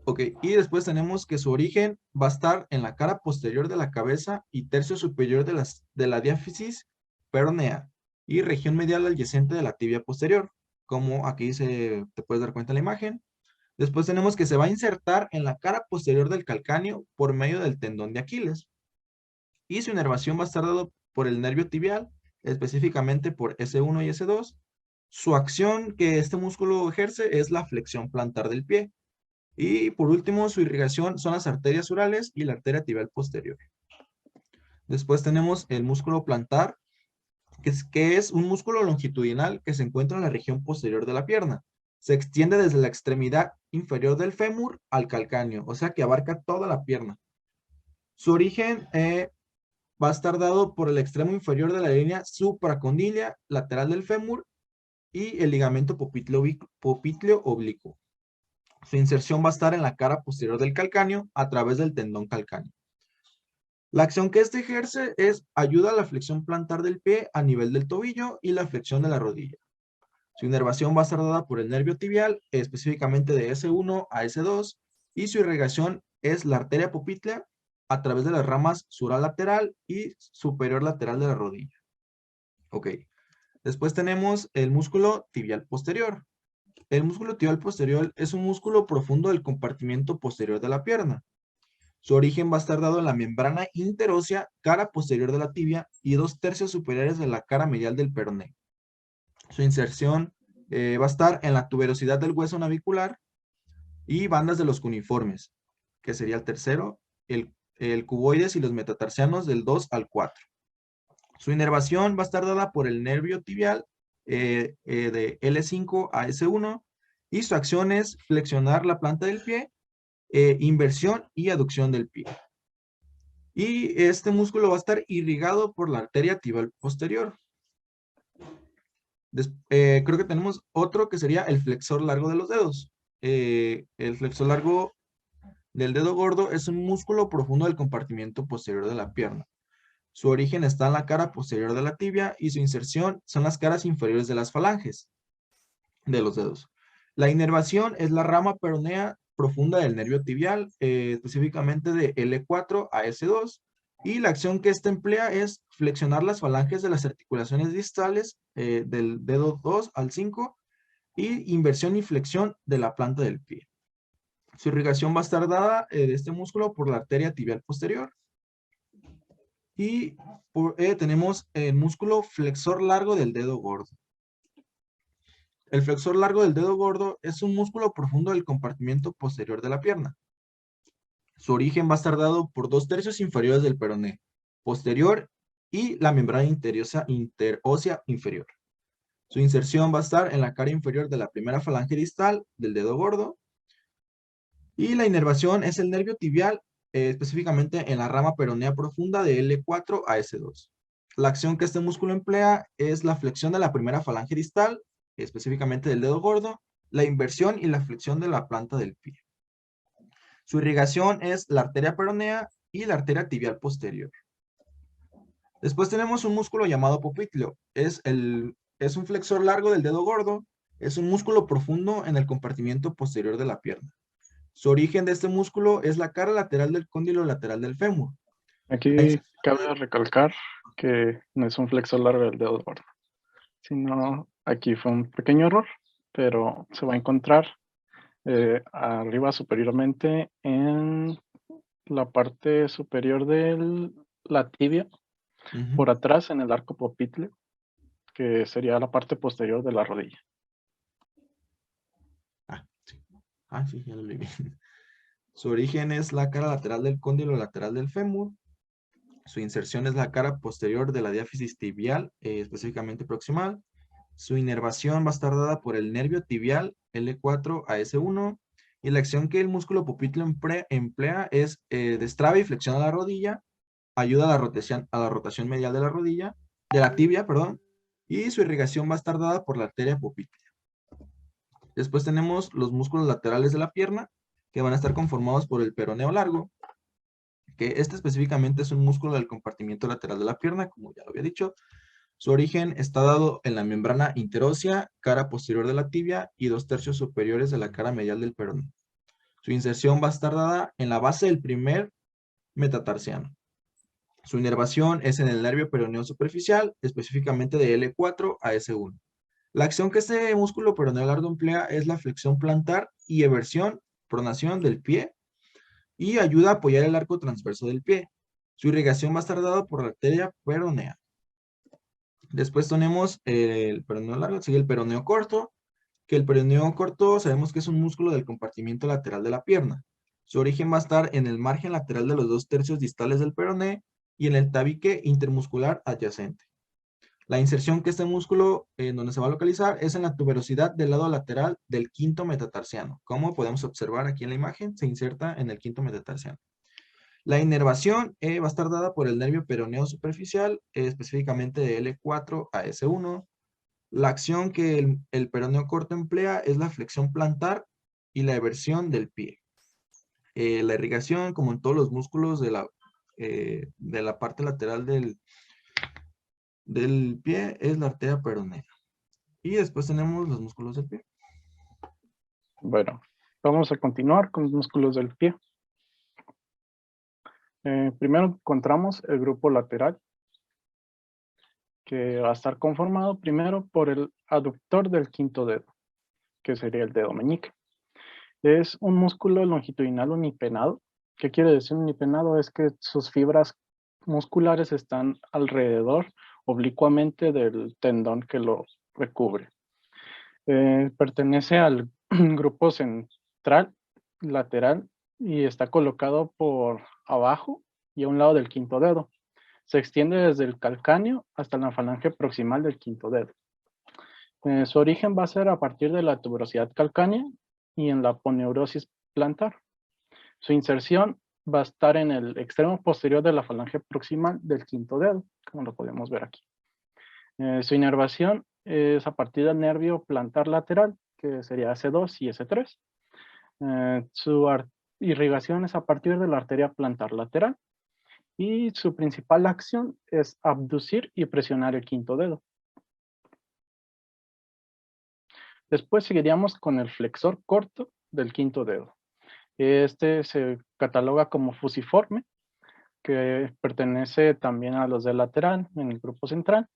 Ok, y después tenemos que su origen va a estar en la cara posterior de la cabeza y tercio superior de la diáfisis peronea y región medial adyacente de la tibia posterior, como aquí te puedes dar cuenta en la imagen. Después tenemos que se va a insertar en la cara posterior del calcáneo por medio del tendón de Aquiles. Y su inervación va a estar dado por el nervio tibial, específicamente por S1 y S2. Su acción que este músculo ejerce es la flexión plantar del pie. Y por último, su irrigación son las arterias urales y la arteria tibial posterior. Después tenemos el músculo plantar, que es un músculo longitudinal que se encuentra en la región posterior de la pierna. Se extiende desde la extremidad inferior del fémur al calcáneo, o sea que abarca toda la pierna. Su origen va a estar dado por el extremo inferior de la línea supracondilia lateral del fémur y el ligamento popliteo oblicuo. Su inserción va a estar en la cara posterior del calcáneo a través del tendón calcáneo. La acción que este ejerce es ayuda a la flexión plantar del pie a nivel del tobillo y la flexión de la rodilla. Su inervación va a estar dada por el nervio tibial, específicamente de S1 a S2, y su irrigación es la arteria poplitea a través de las ramas sural lateral y superior lateral de la rodilla. Ok. Después tenemos el músculo tibial posterior. El músculo tibial posterior es un músculo profundo del compartimiento posterior de la pierna. Su origen va a estar dado en la membrana interósea, cara posterior de la tibia y 2/3 superiores de la cara medial del peroné. Su inserción va a estar en la tuberosidad del hueso navicular y bandas de los cuneiformes, que sería el tercero, el cuboides y los metatarsianos del 2 al 4. Su inervación va a estar dada por el nervio tibial de L5 a S1 y su acción es flexionar la planta del pie, inversión y aducción del pie. Y este músculo va a estar irrigado por la arteria tibial posterior. Creo que tenemos otro que sería el flexor largo de los dedos. El flexor largo del dedo gordo es un músculo profundo del compartimiento posterior de la pierna. Su origen está en la cara posterior de la tibia y su inserción son las caras inferiores de las falanges de los dedos. La inervación es la rama peronea profunda del nervio tibial, específicamente de L4 a S2, y la acción que éste emplea es flexionar las falanges de las articulaciones distales del dedo 2 al 5 y inversión y flexión de la planta del pie. Su irrigación va a estar dada de este músculo por la arteria tibial posterior. Y tenemos el músculo flexor largo del dedo gordo. El flexor largo del dedo gordo es un músculo profundo del compartimiento posterior de la pierna. Su origen va a estar dado por 2/3 inferiores del peroné posterior y la membrana interósea inferior. Su inserción va a estar en la cara inferior de la primera falange distal del dedo gordo. Y la inervación es el nervio tibial, específicamente en la rama peronea profunda de L4 a S2. La acción que este músculo emplea es la flexión de la primera falange distal, específicamente del dedo gordo, la inversión y la flexión de la planta del pie. Su irrigación es la arteria peronea y la arteria tibial posterior. Después tenemos un músculo llamado popliteo. Es un flexor largo del dedo gordo. Es un músculo profundo en el compartimiento posterior de la pierna. Su origen de este músculo es la cara lateral del cóndilo lateral del fémur. Aquí cabe recalcar que no es un flexor largo del dedo gordo. Si no, aquí fue un pequeño error, pero se va a encontrar arriba superiormente en la parte superior de la tibia, Ujú. por atrás en el arco popliteo, que sería la parte posterior de la rodilla. Ah, sí. Ah, sí, ya lo leí bien. Su origen es la cara lateral del cóndilo lateral del fémur. Su inserción es la cara posterior de la diáfisis tibial, específicamente proximal. Su inervación va a estar dada por el nervio tibial L4 a S1. Y la acción que el músculo popliteo emplea es destraba y flexiona la rodilla, ayuda a la rotación medial de la tibia, perdón. Y su irrigación va a estar dada por la arteria poplitea. Después tenemos los músculos laterales de la pierna, que van a estar conformados por el peroneo largo, que este específicamente es un músculo del compartimiento lateral de la pierna, como ya lo había dicho. Su origen está dado en la membrana interósea, cara posterior de la tibia y 2/3 superiores de la cara medial del peroneo. Su inserción va a estar dada en la base del primer metatarsiano. Su inervación es en el nervio peroneo superficial, específicamente de L4 a S1. La acción que este músculo peroneo largo emplea es la flexión plantar y eversión, pronación del pie, y ayuda a apoyar el arco transverso del pie. Su irrigación va a estar dada por la arteria peronea. Después tenemos el peroneo largo, sigue el peroneo corto, que el peroneo corto sabemos que es un músculo del compartimiento lateral de la pierna. Su origen va a estar en el margen lateral de los 2/3 distales del peroné y en el tabique intermuscular adyacente. La inserción que este músculo en donde se va a localizar es en la tuberosidad del lado lateral del quinto metatarsiano. Como podemos observar aquí en la imagen, se inserta en el quinto metatarsiano. La inervación va a estar dada por el nervio peroneo superficial, específicamente de L4 a S1. La acción que el peroneo corto emplea es la flexión plantar y la eversión del pie. La irrigación, como en todos los músculos de la parte lateral del pie, es la arteria peronea. Y después tenemos los músculos del pie. Bueno, vamos a continuar con los músculos del pie. Primero encontramos el grupo lateral, que va a estar conformado primero por el aductor del quinto dedo, que sería el dedo meñique. Es un músculo longitudinal unipenado. ¿Qué quiere decir unipenado? Es que sus fibras musculares están alrededor, oblicuamente, del tendón que lo recubre. Pertenece al grupo central, lateral, y está colocado por abajo y a un lado del quinto dedo. Se extiende desde el calcáneo hasta la falange proximal del quinto dedo. Su origen va a ser a partir de la tuberosidad calcánea y en la poneurosis plantar. Su inserción va a estar en el extremo posterior de la falange proximal del quinto dedo, como lo podemos ver aquí. Su inervación es a partir del nervio plantar lateral, que sería S2 y S3. Su irrigación es a partir de la arteria plantar lateral. Y su principal acción es abducir y presionar el quinto dedo. Después seguiríamos con el flexor corto del quinto dedo. Este se cataloga como fusiforme, que pertenece también a los del lateral, en el grupo central,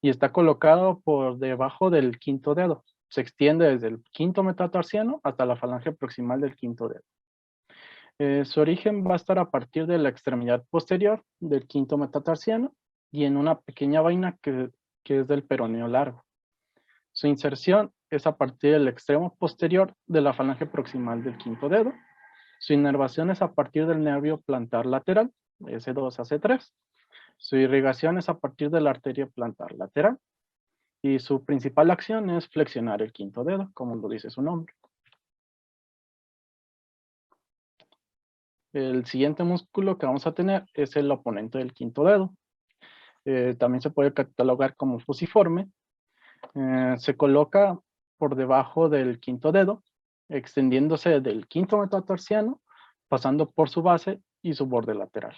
y está colocado por debajo del quinto dedo. Se extiende desde el quinto metatarsiano hasta la falange proximal del quinto dedo. Su origen va a estar a partir de la extremidad posterior del quinto metatarsiano y en una pequeña vaina que es del peroneo largo. Su inserción es a partir del extremo posterior de la falange proximal del quinto dedo. Su inervación es a partir del nervio plantar lateral, S2 a C3. Su irrigación es a partir de la arteria plantar lateral. Y su principal acción es flexionar el quinto dedo, como lo dice su nombre. El siguiente músculo que vamos a tener es el oponente del quinto dedo. También se puede catalogar como fusiforme. Se coloca por debajo del quinto dedo, extendiéndose del quinto metatarsiano, pasando por su base y su borde lateral.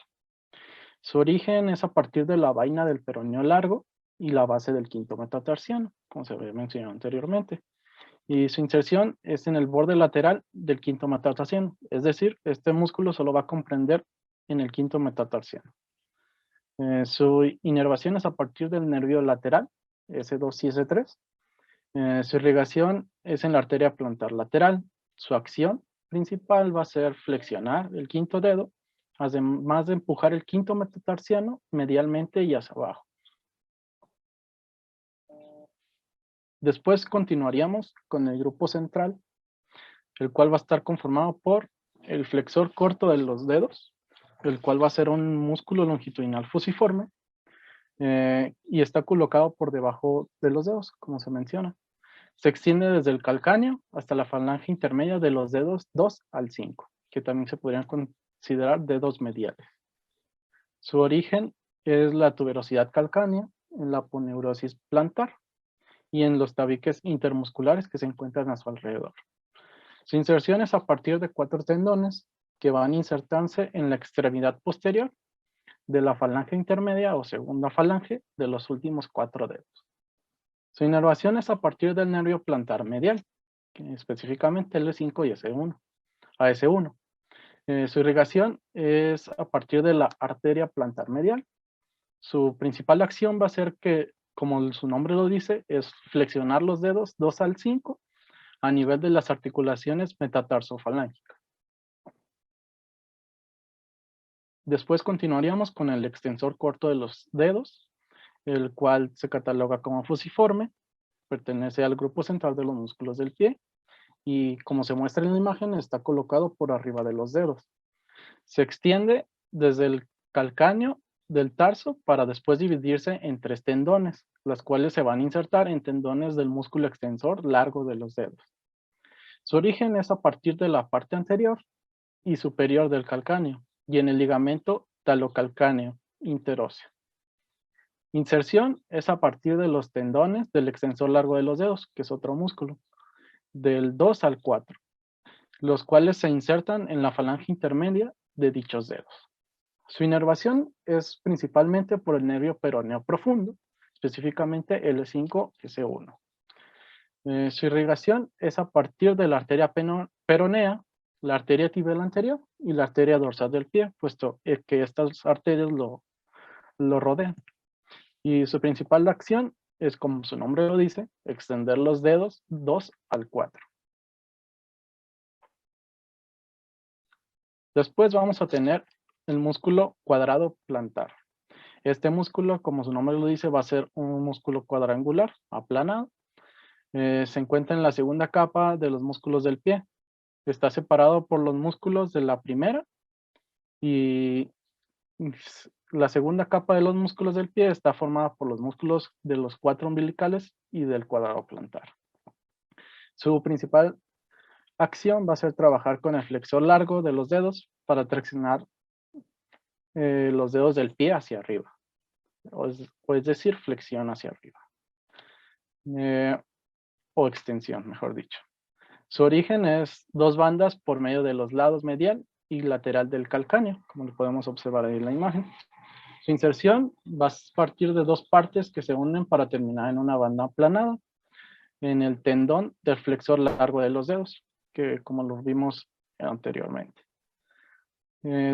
Su origen es a partir de la vaina del peroneo largo y la base del quinto metatarsiano, como se había mencionado anteriormente. Y su inserción es en el borde lateral del quinto metatarsiano, es decir, este músculo solo va a comprender en el quinto metatarsiano. Su inervación es a partir del nervio lateral S2 y S3. Su irrigación es en la arteria plantar lateral. Su acción principal va a ser flexionar el quinto dedo, además de empujar el quinto metatarsiano medialmente y hacia abajo. Después continuaríamos con el grupo central, el cual va a estar conformado por el flexor corto de los dedos, el cual va a ser un músculo longitudinal fusiforme, y está colocado por debajo de los dedos, como se menciona. Se extiende desde el calcáneo hasta la falange intermedia de los dedos 2 al 5, que también se podrían considerar dedos mediales. Su origen es la tuberosidad calcánea en la aponeurosis plantar y en los tabiques intermusculares que se encuentran a su alrededor. Su inserción es a partir de 4 tendones que van a insertarse en la extremidad posterior de la falange intermedia o segunda falange de los últimos 4 dedos. Su inervación es a partir del nervio plantar medial, específicamente L5 y S1, a S1. Su irrigación es a partir de la arteria plantar medial. Su principal acción va a ser que, como su nombre lo dice, es flexionar los dedos 2 al 5 a nivel de las articulaciones metatarsofalángicas. Después continuaríamos con el extensor corto de los dedos, el cual se cataloga como fusiforme, pertenece al grupo central de los músculos del pie y, como se muestra en la imagen, está colocado por arriba de los dedos. Se extiende desde el calcáneo del tarso para después dividirse en 3 tendones, las cuales se van a insertar en tendones del músculo extensor largo de los dedos. Su origen es a partir de la parte anterior y superior del calcáneo y en el ligamento talocalcáneo interóseo. Inserción es a partir de los tendones del extensor largo de los dedos, que es otro músculo, del 2 al 4, los cuales se insertan en la falange intermedia de dichos dedos. Su inervación es principalmente por el nervio peroneo profundo, específicamente L5, S1. Su irrigación es a partir de la arteria peronea, la arteria tibial anterior y la arteria dorsal del pie, puesto que estas arterias lo rodean. Y su principal acción es, como su nombre lo dice, extender los dedos 2 al 4. Después vamos a tener el músculo cuadrado plantar. Este músculo, como su nombre lo dice, va a ser un músculo cuadrangular, aplanado. Se encuentra en la segunda capa de los músculos del pie. Está separado por los músculos de la primera y la segunda capa de los músculos del pie está formada por los músculos de los 4 umbilicales y del cuadrado plantar. Su principal acción va a ser trabajar con el flexor largo de los dedos para traccionar los dedos del pie hacia arriba, o es decir, flexión hacia arriba, o extensión, mejor dicho. Su origen es 2 bandas por medio de los lados medial y lateral del calcáneo, como lo podemos observar ahí en la imagen. Su inserción va a partir de 2 partes que se unen para terminar en una banda aplanada en el tendón del flexor largo de los dedos, que como lo vimos anteriormente.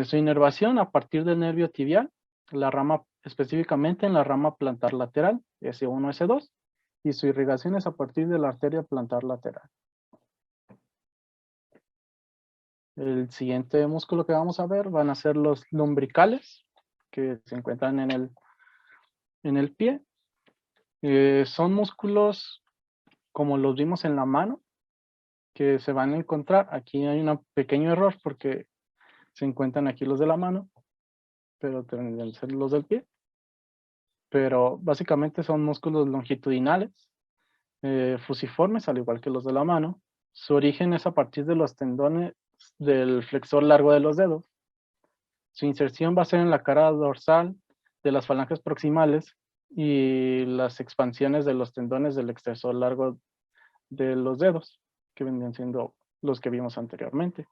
Su inervación a partir del nervio tibial, la rama, específicamente en la rama plantar lateral, S1, S2, y su irrigación es a partir de la arteria plantar lateral. El siguiente músculo que vamos a ver van a ser los lumbricales, que se encuentran en el pie. Son músculos como los vimos en la mano, que se van a encontrar. Aquí hay un pequeño error porque se encuentran aquí los de la mano, pero tendrían que ser los del pie. Pero básicamente son músculos longitudinales, fusiformes, al igual que los de la mano. Su origen es a partir de los tendones del flexor largo de los dedos. Su inserción va a ser en la cara dorsal de las falanges proximales y las expansiones de los tendones del extensor largo de los dedos, que vendrían siendo los que vimos anteriormente.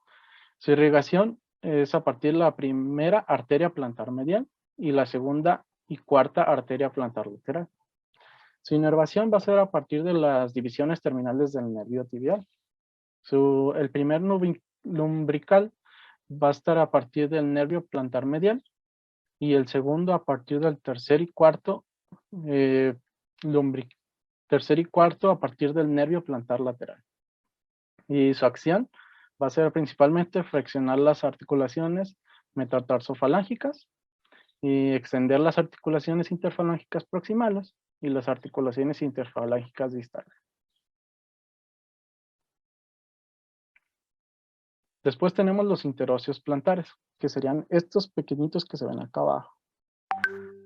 Su irrigación es a partir de la primera arteria plantar medial y la segunda y cuarta arteria plantar lateral. Su inervación va a ser a partir de las divisiones terminales del nervio tibial. El primer lumbrical va a estar a partir del nervio plantar medial y el segundo a partir del tercer y cuarto tercer y cuarto a partir del nervio plantar lateral. Y su acción va a ser principalmente flexionar las articulaciones metatarsofalángicas y extender las articulaciones interfalángicas proximales y las articulaciones interfalángicas distales. Después tenemos los interóseos plantares, que serían estos pequeñitos que se ven acá abajo.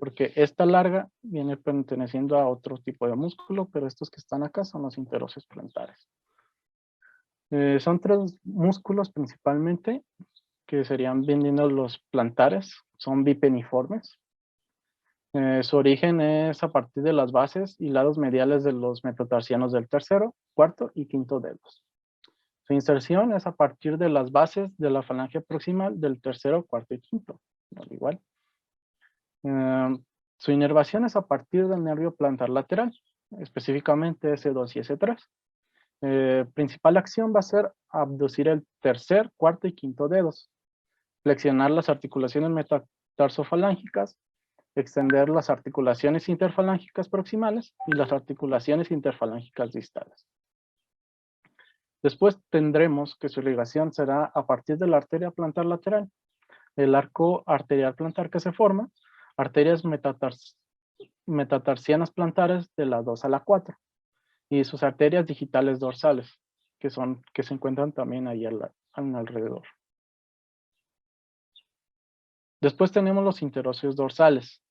Porque esta larga viene perteneciendo a otro tipo de músculo, pero estos que están acá son los interóseos plantares. Son tres músculos principalmente, que serían viendo los plantares, son bipeniformes. Su origen es a partir de las bases y lados mediales de los metatarsianos del tercero, cuarto y quinto dedos. Su inserción es a partir de las bases de la falange proximal del tercero, cuarto y quinto, al igual. Su inervación es a partir del nervio plantar lateral, específicamente S2 y S3. Principal acción va a ser abducir el tercer, cuarto y quinto dedos, flexionar las articulaciones metatarsofalángicas, extender las articulaciones interfalángicas proximales y las articulaciones interfalángicas distales. Después tendremos que su irrigación será a partir de la arteria plantar lateral, el arco arterial plantar que se forma, arterias metatarsianas plantares de la 2 a la 4 y sus arterias digitales dorsales, que se encuentran también ahí alrededor. Después tenemos los interóseos dorsales,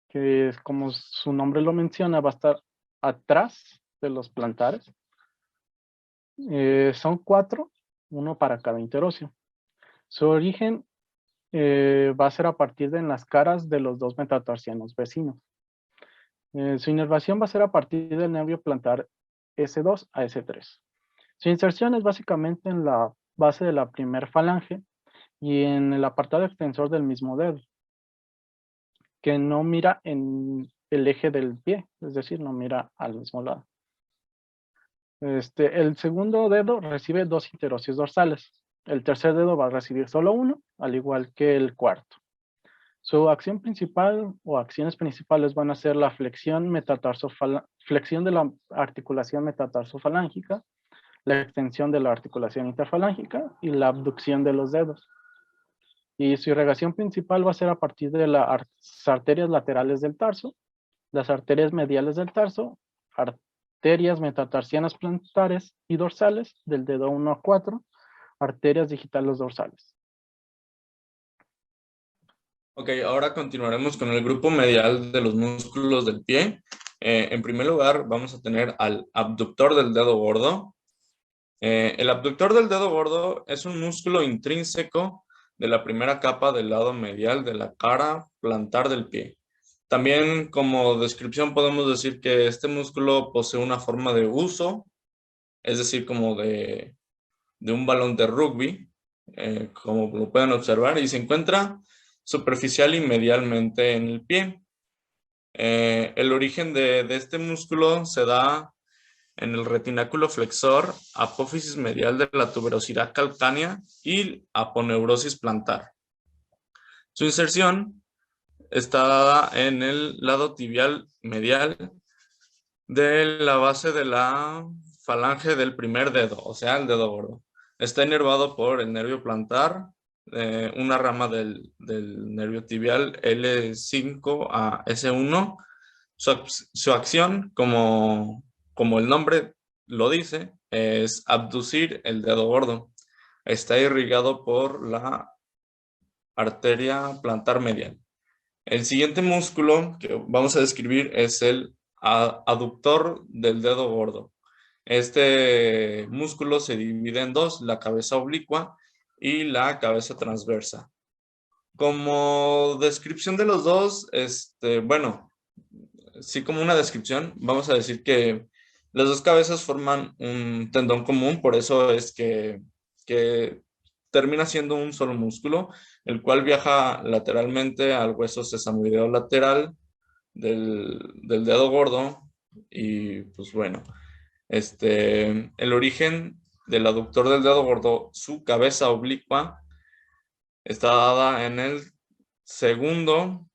que como su nombre lo menciona, va a estar atrás de los plantares. Son 4, uno para cada interóseo. Su origen va a ser a partir de en las caras de los dos metatarsianos vecinos. Su inervación va a ser a partir del nervio plantar S2 a S3. Su inserción es básicamente en la base de la primer falange y en el apartado extensor del mismo dedo, que no mira en el eje del pie, es decir, no mira al mismo lado. El segundo dedo recibe 2 interóseos dorsales. El tercer dedo va a recibir solo uno, al igual que el cuarto. Su acción principal o acciones principales van a ser la flexión de la articulación metatarsofalágica, la extensión de la articulación interfalángica y la abducción de los dedos. Y su irrigación principal va a ser a partir de las arterias laterales del tarso, las arterias mediales del tarso, arterias metatarsianas plantares y dorsales del dedo 1 a 4, arterias digitales dorsales. Ok, ahora continuaremos con el grupo medial de los músculos del pie. En primer lugar, vamos a tener al abductor del dedo gordo. El abductor del dedo gordo es un músculo intrínseco de la primera capa del lado medial de la cara plantar del pie. También como descripción podemos decir que este músculo posee una forma de uso, es decir, como de un balón de rugby, como lo pueden observar, y se encuentra superficial y medialmente en el pie. El origen de este músculo se da en el retináculo flexor, apófisis medial de la tuberosidad calcánea y aponeurosis plantar. Su inserción está dada en el lado tibial medial de la base de la falange del primer dedo, o sea, el dedo gordo. Está inervado por el nervio plantar, una rama del nervio tibial L5 a S1. Su acción, como el nombre lo dice, es abducir el dedo gordo. Está irrigado por la arteria plantar medial. El siguiente músculo que vamos a describir es el aductor del dedo gordo. Este músculo se divide en dos, la cabeza oblicua y la cabeza transversa. Como descripción de los dos, bueno, sí, como una descripción, vamos a decir que las dos cabezas forman un tendón común, por eso es que termina siendo un solo músculo, el cual viaja lateralmente al hueso sesamoideo lateral del dedo gordo. Y pues bueno, el origen del aductor del dedo gordo, su cabeza oblicua, está dada en el segundo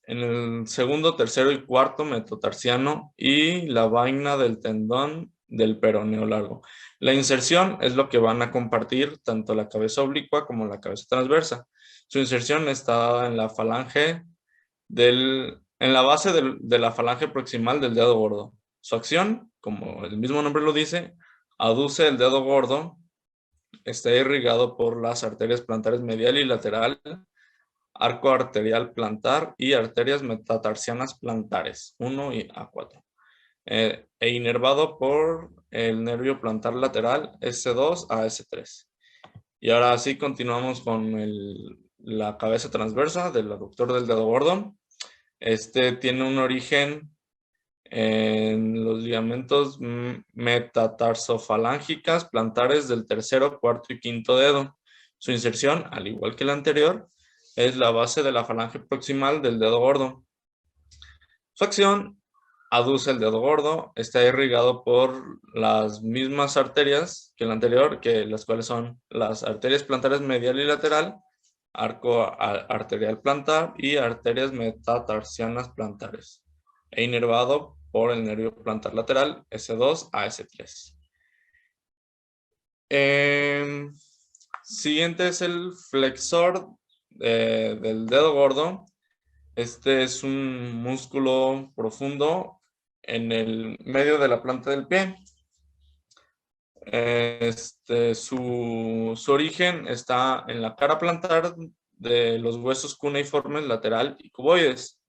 en el segundo, tercero y cuarto metatarsiano y la vaina del tendón del peroneo largo. La inserción es lo que van a compartir tanto la cabeza oblicua como la cabeza transversa. Su inserción está en la falange en la base de la falange proximal del dedo gordo. Su acción, como el mismo nombre lo dice, aduce el dedo gordo, está irrigado por las arterias plantares medial y lateral, arco arterial plantar y arterias metatarsianas plantares, 1 y A4. E inervado por el nervio plantar lateral S2 a S3. Y ahora sí continuamos con la cabeza transversa del aductor del dedo gordo. Este tiene un origen en los ligamentos metatarsofalángicas plantares del tercero, cuarto y quinto dedo. Su inserción, al igual que la anterior, es la base de la falange proximal del dedo gordo. Su acción aduce el dedo gordo, está irrigado por las mismas arterias que la anterior, las cuales son las arterias plantares medial y lateral, arco arterial plantar y arterias metatarsianas plantares, e inervado por el nervio plantar lateral S2 a S3. Siguiente es el flexor del dedo gordo. Este es un músculo profundo en el medio de la planta del pie. Su origen está en la cara plantar de los huesos cuneiformes lateral y cuboides.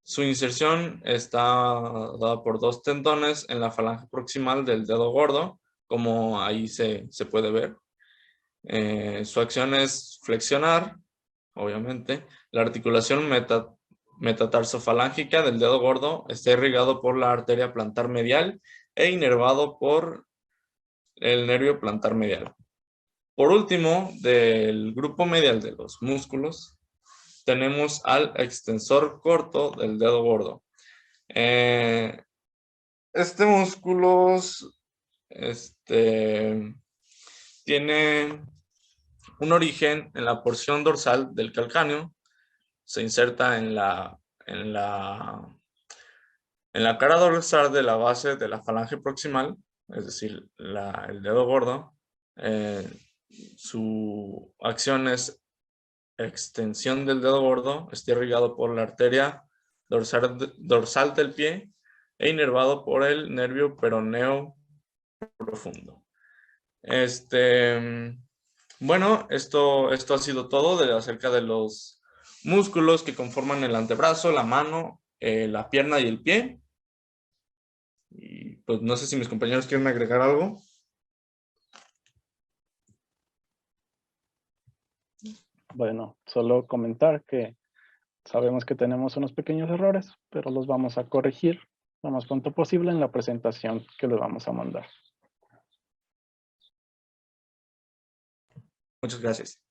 Su inserción está dada por dos tendones en la falange proximal del dedo gordo, como ahí se puede ver. Su acción es flexionar, obviamente. La articulación metatarsofalángica del dedo gordo está irrigado por la arteria plantar medial e inervado por el nervio plantar medial. Por último, del grupo medial de los músculos, tenemos al extensor corto del dedo gordo. Este músculo tiene un origen en la porción dorsal del calcáneo, se inserta en la cara dorsal de la base de la falange proximal, es decir, el dedo gordo. Su acción es extensión del dedo gordo, está irrigado por la arteria dorsal del pie e inervado por el nervio peroneo profundo. Bueno, esto ha sido todo acerca de los músculos que conforman el antebrazo, la mano, la pierna y el pie. Y pues no sé si mis compañeros quieren agregar algo. Bueno, solo comentar que sabemos que tenemos unos pequeños errores, pero los vamos a corregir lo más pronto posible en la presentación que les vamos a mandar. Muchas gracias.